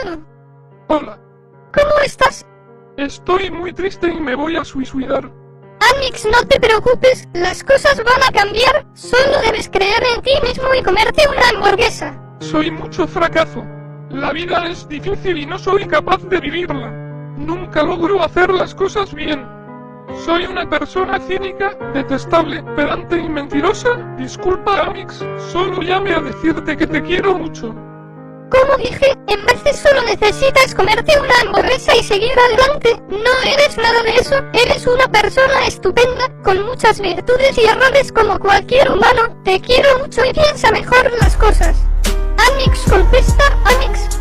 hermano. Hola. ¿Cómo estás? Estoy muy triste y me voy a suicidar. Amix, no te preocupes, las cosas van a cambiar. Solo debes creer en ti mismo y comerte una hamburguesa. Soy mucho fracaso. La vida es difícil y no soy capaz de vivirla. Nunca logro hacer las cosas bien. Soy una persona cínica, detestable, pedante y mentirosa. Disculpa, Amix, solo llame a decirte que te quiero mucho. Como dije, en veces solo necesitas comerte una hamburguesa y seguir adelante. No eres nada de eso, eres una persona estupenda, con muchas virtudes y errores como cualquier humano. Te quiero mucho y piensa mejor las cosas. Amix, contesta, Amix.